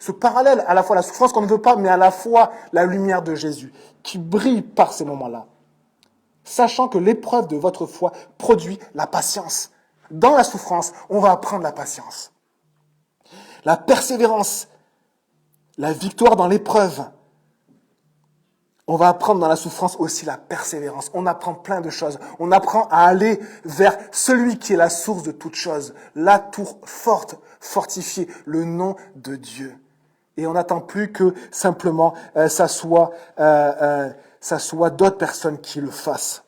ce parallèle, à la fois la souffrance qu'on ne veut pas, mais à la fois la lumière de Jésus, qui brille par ces moments-là. Sachant que l'épreuve de votre foi produit la patience. Dans la souffrance, on va apprendre la patience. La persévérance, la victoire dans l'épreuve, On va apprendre dans la souffrance aussi la persévérance. On apprend plein de choses. On apprend à aller vers celui qui est la source de toutes choses, la tour forte, fortifiée, le nom de Dieu. Et on n'attend plus que simplement ça soit d'autres personnes qui le fassent.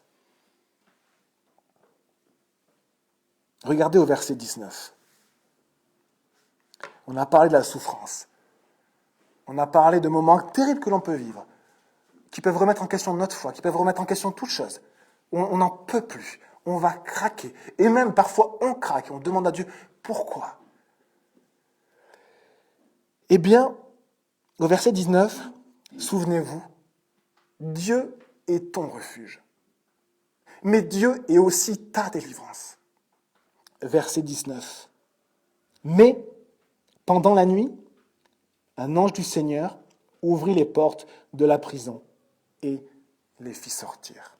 Regardez au verset 19. On a parlé de la souffrance. On a parlé de moments terribles que l'on peut vivre, qui peuvent remettre en question notre foi, qui peuvent remettre en question toutes choses. On n'en peut plus. On va craquer. Et même parfois, on craque. On demande à Dieu, pourquoi ? Eh bien, au verset 19, souvenez-vous, Dieu est ton refuge. Mais Dieu est aussi ta délivrance. Verset 19. Mais, pendant la nuit, un ange du Seigneur ouvrit les portes de la prison et les fit sortir.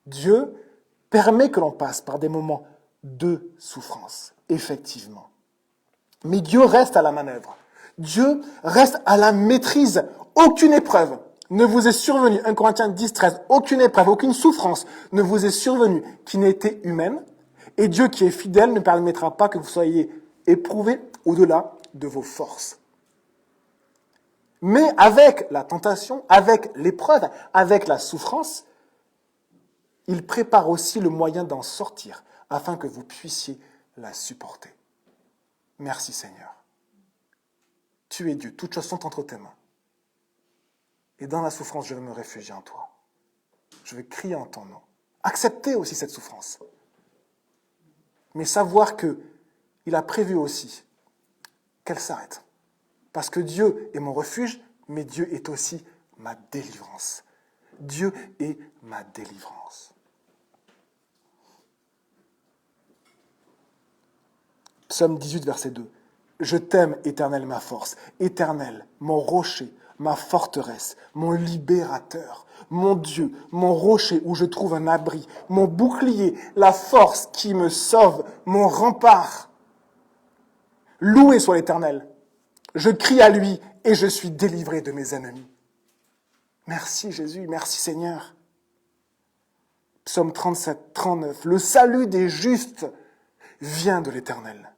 Dieu permet que l'on passe par des moments de souffrance, effectivement. Mais Dieu reste à la manœuvre. Dieu reste à la maîtrise. Aucune épreuve ne vous est survenue, 1 Corinthiens 10, 13, aucune épreuve, aucune souffrance ne vous est survenue qui n'ait été humaine. Et Dieu qui est fidèle ne permettra pas que vous soyez éprouvés au-delà de vos forces. Mais avec la tentation, avec l'épreuve, avec la souffrance, il prépare aussi le moyen d'en sortir afin que vous puissiez la supporter. Merci Seigneur. Tu es Dieu, toutes choses sont entre tes mains. Et dans la souffrance, je veux me réfugier en toi. Je vais crier en ton nom. Accepter aussi cette souffrance. Mais savoir qu'il a prévu aussi qu'elle s'arrête. Parce que Dieu est mon refuge, mais Dieu est aussi ma délivrance. Dieu est ma délivrance. Psaume 18, verset 2. Je t'aime, Éternel, ma force. Éternel, mon rocher, ma forteresse, mon libérateur, mon Dieu, mon rocher où je trouve un abri, mon bouclier, la force qui me sauve, mon rempart. Loué soit l'Éternel. Je crie à lui et je suis délivré de mes ennemis. Merci Jésus, merci Seigneur. Psaume 37, 39. Le salut des justes vient de l'Éternel.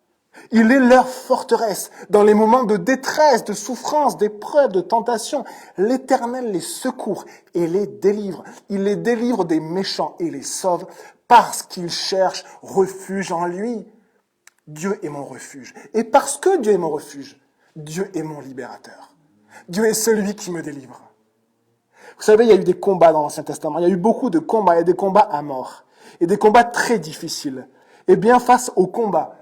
Il est leur forteresse. Dans les moments de détresse, de souffrance, d'épreuve, de tentation, l'Éternel les secourt et les délivre. Il les délivre des méchants et les sauve parce qu'ils cherchent refuge en lui. Dieu est mon refuge. Et parce que Dieu est mon refuge, Dieu est mon libérateur. Dieu est celui qui me délivre. Vous savez, il y a eu des combats dans l'Ancien Testament. Il y a eu beaucoup de combats. Il y a des combats à mort. Et des combats très difficiles. Et bien, face aux combats,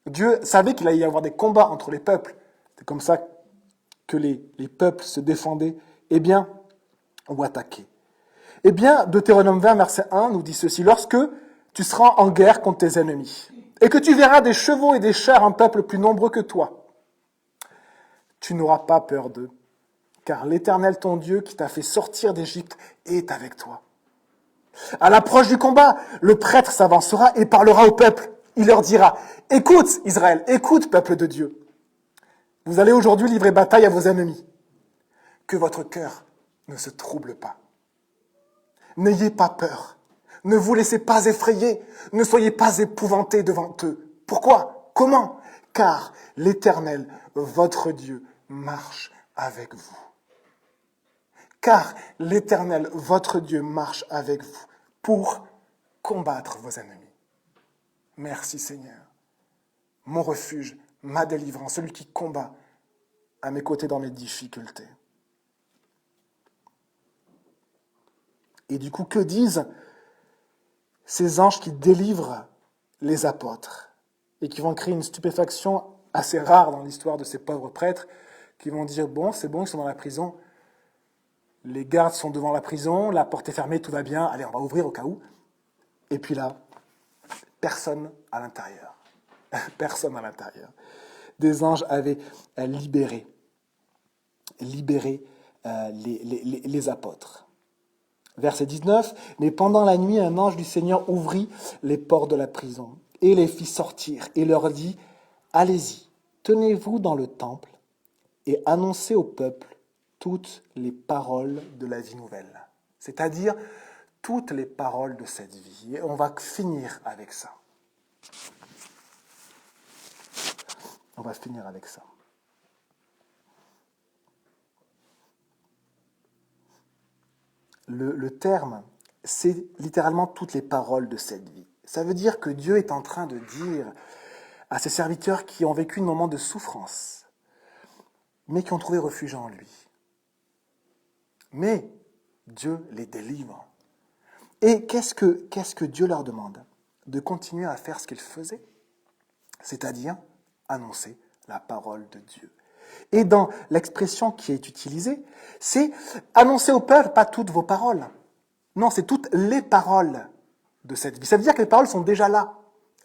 Dieu savait qu'il allait y avoir des combats entre les peuples. C'est comme ça que les peuples se défendaient. Eh bien, ou attaquaient. Eh bien, Deutéronome 20, verset 1 nous dit ceci. Lorsque tu seras en guerre contre tes ennemis, et que tu verras des chevaux et des chars, un peuple plus nombreux que toi, tu n'auras pas peur d'eux, car l'Éternel ton Dieu qui t'a fait sortir d'Égypte est avec toi. À l'approche du combat, le prêtre s'avancera et parlera au peuple. Il leur dira, écoute Israël, écoute peuple de Dieu. Vous allez aujourd'hui livrer bataille à vos ennemis. Que votre cœur ne se trouble pas. N'ayez pas peur. Ne vous laissez pas effrayer. Ne soyez pas épouvantés devant eux. Pourquoi ? Comment ? Car l'Éternel, votre Dieu, marche avec vous. Car l'Éternel, votre Dieu, marche avec vous pour combattre vos ennemis. Merci Seigneur. Mon refuge, ma délivrance, celui qui combat à mes côtés dans mes difficultés. Et du coup, que disent ces anges qui délivrent les apôtres et qui vont créer une stupéfaction assez rare dans l'histoire de ces pauvres prêtres qui vont dire, bon, c'est bon, ils sont dans la prison, les gardes sont devant la prison, la porte est fermée, tout va bien, allez, on va ouvrir au cas où. Et puis là, personne à l'intérieur. Personne à l'intérieur. Des anges avaient libéré les apôtres. Verset 19, « Mais pendant la nuit, un ange du Seigneur ouvrit les portes de la prison et les fit sortir et leur dit, « Allez-y, tenez-vous dans le temple et annoncez au peuple toutes les paroles de la vie nouvelle. C'est-à-dire toutes les paroles de cette vie. Et on va finir avec ça. On va finir avec ça. Le terme, c'est littéralement toutes les paroles de cette vie. Ça veut dire que Dieu est en train de dire à ses serviteurs qui ont vécu un moment de souffrance, mais qui ont trouvé refuge en lui. Mais Dieu les délivre. Et qu'est-ce que Dieu leur demande? De continuer à faire ce qu'ils faisaient, c'est-à-dire annoncer la parole de Dieu. Et dans l'expression qui est utilisée, c'est annoncer au peuple, pas toutes vos paroles. Non, c'est toutes les paroles de cette vie. Ça veut dire que les paroles sont déjà là.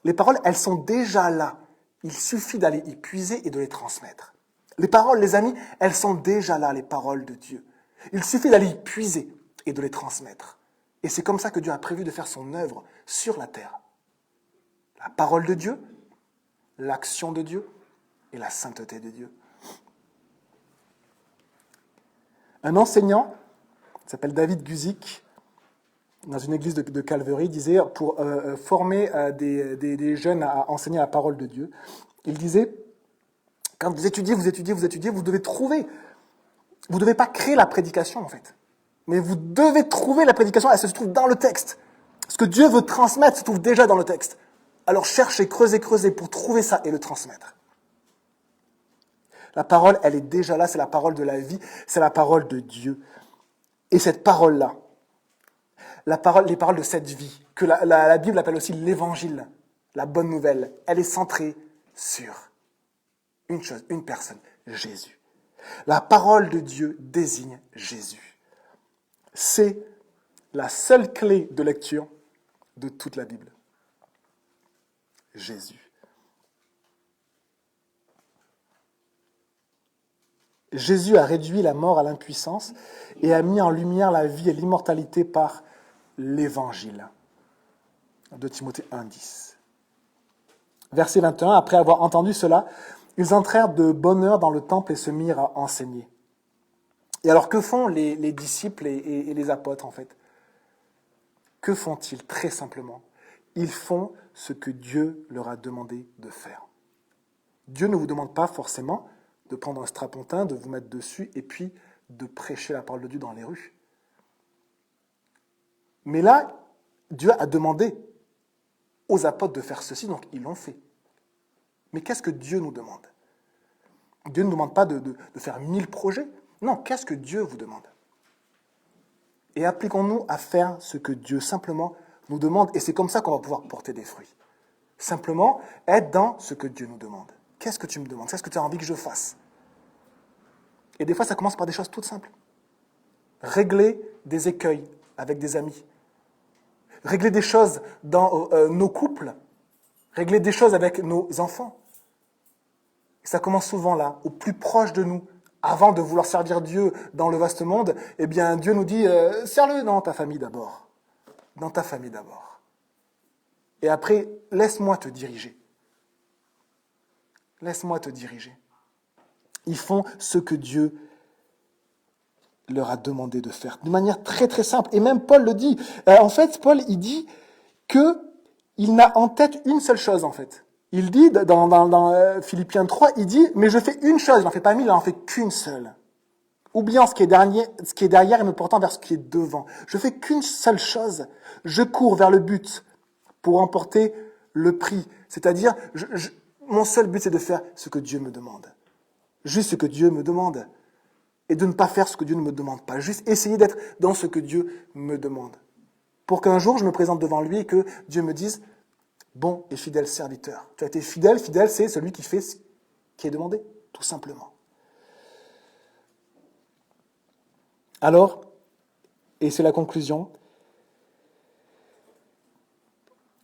Les paroles, elles sont déjà là. Il suffit d'aller y puiser et de les transmettre. Les paroles, les amis, elles sont déjà là, les paroles de Dieu. Il suffit d'aller y puiser et de les transmettre. Et c'est comme ça que Dieu a prévu de faire son œuvre sur la terre. La parole de Dieu, l'action de Dieu et la sainteté de Dieu. Un enseignant, qui s'appelle David Guzik, dans une église de Calvary, disait, pour former des jeunes à enseigner la parole de Dieu, il disait, quand vous étudiez, vous devez trouver. Vous ne devez pas créer la prédication, en fait. Mais vous devez trouver la prédication, elle se trouve dans le texte. Ce que Dieu veut transmettre se trouve déjà dans le texte. Alors cherchez, creusez pour trouver ça et le transmettre. La parole, elle est déjà là, c'est la parole de la vie, c'est la parole de Dieu. Et cette parole-là, les paroles de cette vie, que la Bible appelle aussi l'évangile, la bonne nouvelle, elle est centrée sur une chose, une personne, Jésus. La parole de Dieu désigne Jésus. C'est la seule clé de lecture de toute la Bible. Jésus. Jésus a réduit la mort à l'impuissance et a mis en lumière la vie et l'immortalité par l'Évangile. 2 Timothée 1,10. Verset 21, après avoir entendu cela, ils entrèrent de bonne heure dans le temple et se mirent à enseigner. Et alors que font les disciples et les apôtres en fait? Que font-ils très simplement? Ils font ce que Dieu leur a demandé de faire. Dieu ne vous demande pas forcément de prendre un strapontin, de vous mettre dessus et puis de prêcher la parole de Dieu dans les rues. Mais là, Dieu a demandé aux apôtres de faire ceci, donc ils l'ont fait. Mais qu'est-ce que Dieu nous demande? Dieu ne nous demande pas de faire 1000 projets. Non, qu'est-ce que Dieu vous demande? Et appliquons-nous à faire ce que Dieu simplement nous demande, et c'est comme ça qu'on va pouvoir porter des fruits. Simplement, être dans ce que Dieu nous demande. Qu'est-ce que tu me demandes? Qu'est-ce que tu as envie que je fasse? Et des fois, ça commence par des choses toutes simples. Régler des écueils avec des amis. Régler des choses dans nos couples. Régler des choses avec nos enfants. Et ça commence souvent là, au plus proche de nous. Avant de vouloir servir Dieu dans le vaste monde, eh bien, Dieu nous dit, sers-le dans ta famille d'abord. Dans ta famille d'abord. Et après, laisse-moi te diriger. Laisse-moi te diriger. Ils font ce que Dieu leur a demandé de faire, de manière très très simple. Et même Paul le dit. En fait, Paul, il dit qu'il n'a en tête une seule chose, en fait. Il dit, dans Philippiens 3, il dit, mais je fais une chose, il n'en fait pas 1000, il n'en fait qu'une seule. Oubliant ce qui est derrière et me portant vers ce qui est devant. Je fais qu'une seule chose. Je cours vers le but pour remporter le prix. C'est-à-dire, mon seul but, c'est de faire ce que Dieu me demande. Juste ce que Dieu me demande. Et de ne pas faire ce que Dieu ne me demande pas. Juste essayer d'être dans ce que Dieu me demande. Pour qu'un jour, je me présente devant lui et que Dieu me dise, bon et fidèle serviteur. Tu as été fidèle, c'est celui qui fait ce qui est demandé, tout simplement. Alors, et c'est la conclusion,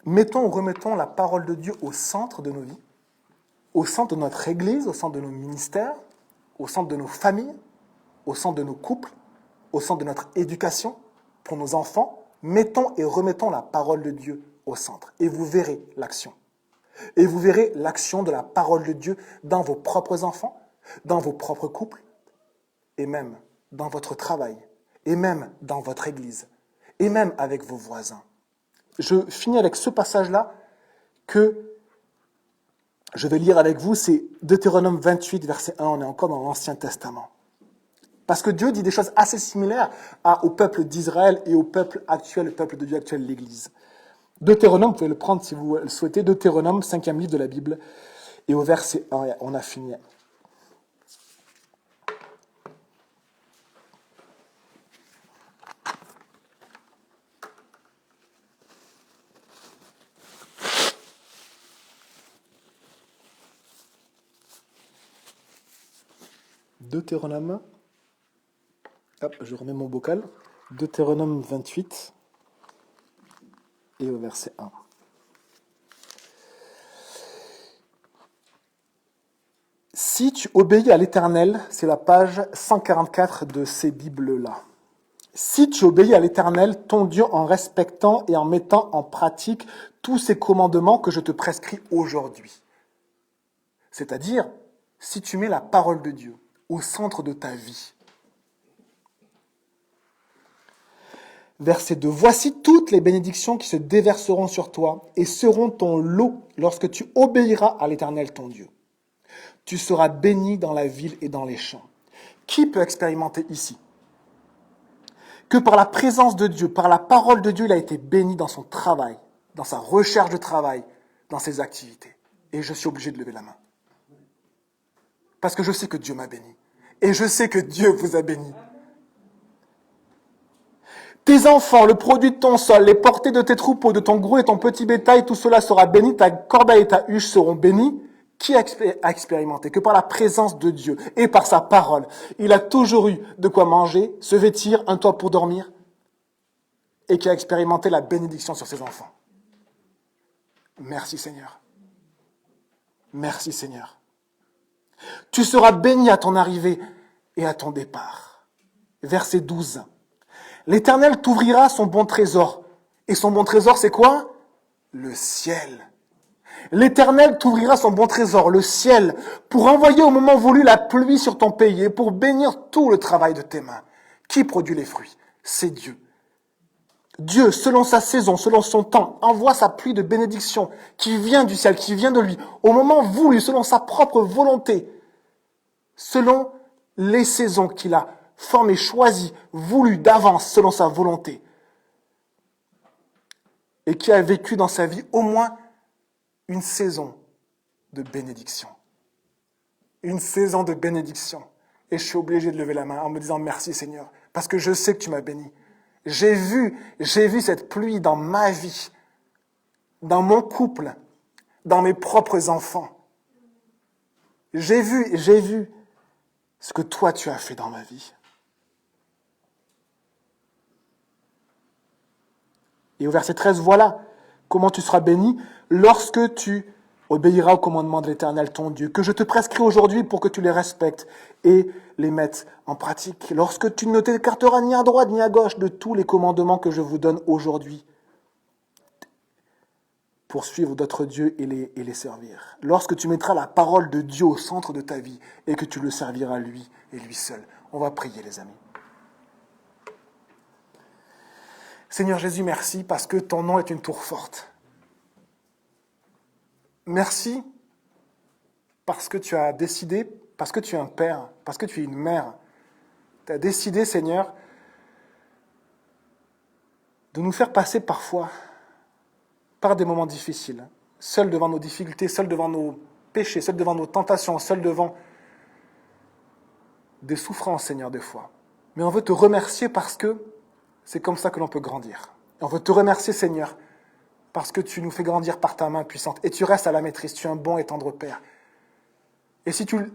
remettons la parole de Dieu au centre de nos vies, au centre de notre Église, au centre de nos ministères, au centre de nos familles, au centre de nos couples, au centre de notre éducation, pour nos enfants. Mettons et remettons la parole de Dieu au centre. Et vous verrez l'action. Et vous verrez l'action de la parole de Dieu dans vos propres enfants, dans vos propres couples, et même dans votre travail, et même dans votre église, et même avec vos voisins. Je finis avec ce passage-là que je vais lire avec vous, c'est Deutéronome 28, verset 1, on est encore dans l'Ancien Testament. Parce que Dieu dit des choses assez similaires au peuple d'Israël et au peuple actuel, le peuple de Dieu actuel, l'Église. Deutéronome, vous pouvez le prendre si vous le souhaitez, Deutéronome, 5e livre de la Bible, et au verset 1, on a fini. Deutéronome, hop, je remets mon bocal, Deutéronome 28 et au verset 1. Si tu obéis à l'Éternel, c'est la page 144 de ces Bibles-là. Si tu obéis à l'Éternel, ton Dieu, en respectant et en mettant en pratique tous ces commandements que je te prescris aujourd'hui. C'est-à-dire, si tu mets la parole de Dieu au centre de ta vie. Verset 2. Voici toutes les bénédictions qui se déverseront sur toi et seront ton lot lorsque tu obéiras à l'Éternel ton Dieu. Tu seras béni dans la ville et dans les champs. Qui peut expérimenter ici que par la présence de Dieu, par la parole de Dieu, il a été béni dans son travail, dans sa recherche de travail, dans ses activités. Et je suis obligé de lever la main. Parce que je sais que Dieu m'a béni. Et je sais que Dieu vous a béni. Tes enfants, le produit de ton sol, les portées de tes troupeaux, de ton gros et ton petit bétail, tout cela sera béni, ta corbeille et ta huche seront bénis. Qui a expérimenté que par la présence de Dieu et par sa parole, il a toujours eu de quoi manger, se vêtir, un toit pour dormir, et qui a expérimenté la bénédiction sur ses enfants. Merci Seigneur. Merci Seigneur. Tu seras béni à ton arrivée et à ton départ. Verset 12. L'Éternel t'ouvrira son bon trésor. Et son bon trésor, c'est quoi? Le ciel. L'Éternel t'ouvrira son bon trésor, le ciel, pour envoyer au moment voulu la pluie sur ton pays et pour bénir tout le travail de tes mains. Qui produit les fruits? C'est Dieu. Dieu, selon sa saison, selon son temps, envoie sa pluie de bénédiction qui vient du ciel, qui vient de lui, au moment voulu, selon sa propre volonté, selon les saisons qu'il a formées, choisies, voulues d'avance, selon sa volonté, et qui a vécu dans sa vie au moins une saison de bénédiction. Une saison de bénédiction. Et je suis obligé de lever la main en me disant merci Seigneur, parce que je sais que tu m'as béni. J'ai vu cette pluie dans ma vie, dans mon couple, dans mes propres enfants. J'ai vu ce que toi tu as fait dans ma vie. Et au verset 13, voilà comment tu seras béni lorsque tu obéiras au commandement de l'Éternel ton Dieu, que je te prescris aujourd'hui pour que tu les respectes et les mettes en pratique. Lorsque tu ne t'écarteras ni à droite ni à gauche de tous les commandements que je vous donne aujourd'hui, pour suivre d'autres dieux et les servir. Lorsque tu mettras la parole de Dieu au centre de ta vie et que tu le serviras lui et lui seul. On va prier les amis. Seigneur Jésus, merci parce que ton nom est une tour forte. Merci parce que tu as décidé, parce que tu es un père, parce que tu es une mère. Tu as décidé, Seigneur, de nous faire passer parfois par des moments difficiles, seuls devant nos difficultés, seuls devant nos péchés, seuls devant nos tentations, seuls devant des souffrances, Seigneur, des fois. Mais on veut te remercier parce que c'est comme ça que l'on peut grandir. Et on veut te remercier, Seigneur, parce que tu nous fais grandir par ta main puissante. Et tu restes à la maîtrise, tu es un bon et tendre Père. Et si tu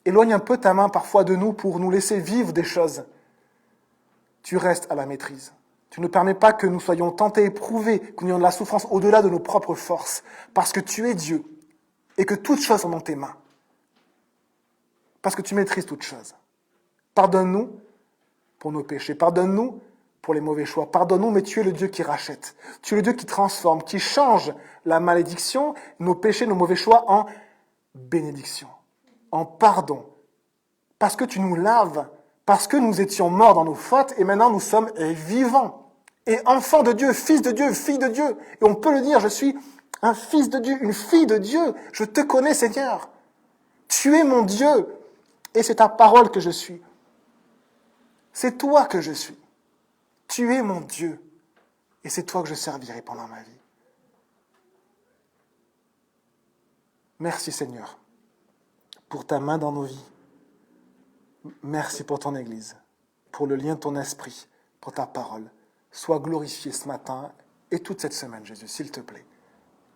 éloignes un peu ta main parfois de nous pour nous laisser vivre des choses, tu restes à la maîtrise. Tu ne permets pas que nous soyons tentés, éprouvés, que nous ayons de la souffrance au-delà de nos propres forces, parce que tu es Dieu et que toutes choses sont dans tes mains. Parce que tu maîtrises toutes choses. Pardonne-nous pour nos péchés, pardonne-nous pour les mauvais choix. Pardonne-nous, mais tu es le Dieu qui rachète. Tu es le Dieu qui transforme, qui change la malédiction, nos péchés, nos mauvais choix en bénédiction, en pardon. Parce que tu nous laves Parce que nous étions morts dans nos fautes et maintenant nous sommes vivants. Et enfants de Dieu, fils de Dieu, fille de Dieu. Et on peut le dire, je suis un fils de Dieu, une fille de Dieu. Je te connais, Seigneur. Tu es mon Dieu. Et c'est ta parole que je suis. C'est toi que je suis. Tu es mon Dieu. Et c'est toi que je servirai pendant ma vie. Merci Seigneur pour ta main dans nos vies. Merci pour ton Église, pour le lien de ton esprit, pour ta parole. Sois glorifié ce matin et toute cette semaine, Jésus, s'il te plaît.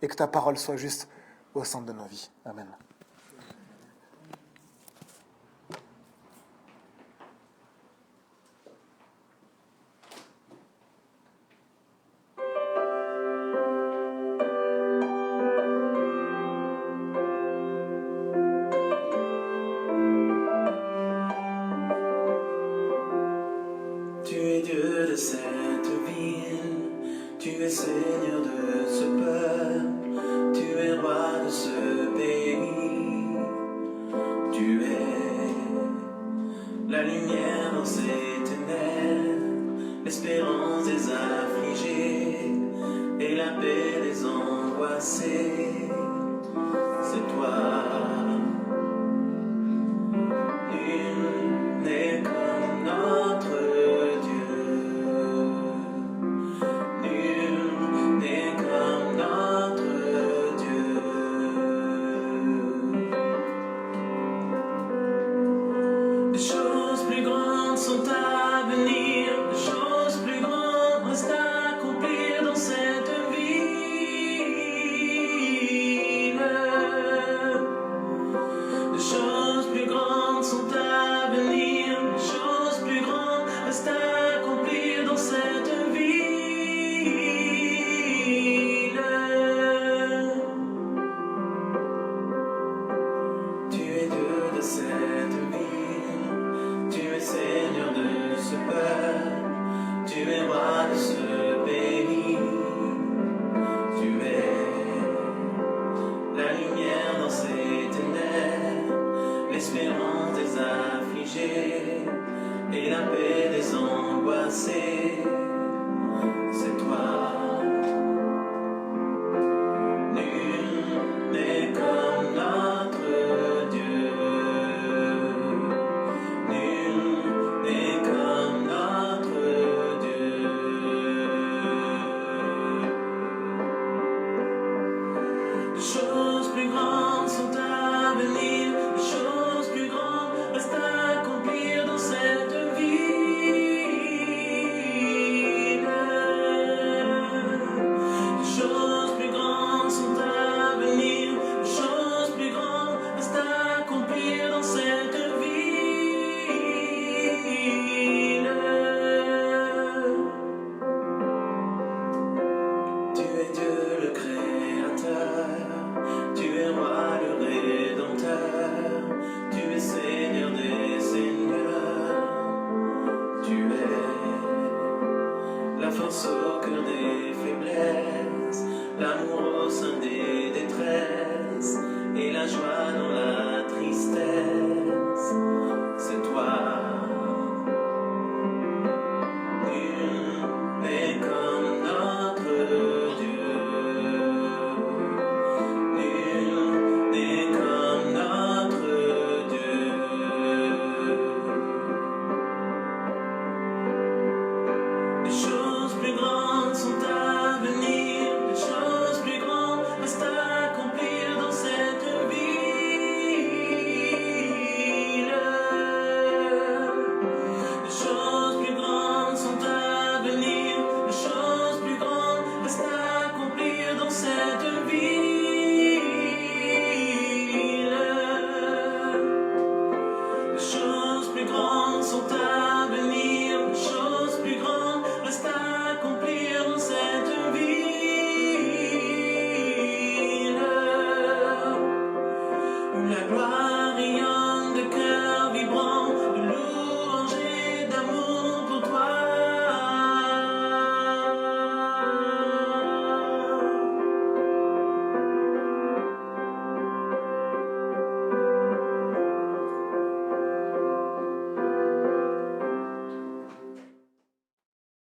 Et que ta parole soit juste au centre de nos vies. Amen. Tu es Dieu de cette ville, tu es Seigneur de ce peuple, tu es roi de ce pays, tu es la lumière dans ces ténèbres, l'espérance des affligés et la paix des angoissés, c'est toi. Nul n'est comme notre sont à venir, des choses plus grandes restent à accomplir dans cette ville. Des choses plus grandes sont à venir, des choses plus grandes restent à accomplir dans cette ville. Tu es Dieu de cette ville, tu es Seigneur de ce peuple, tu es roi de ce pays, tu es la lumière dans ces ténèbres, l'espérance des affligés et la paix des angoissés, c'est toi. Nul n'est comme notre Dieu. Des choses plus grandes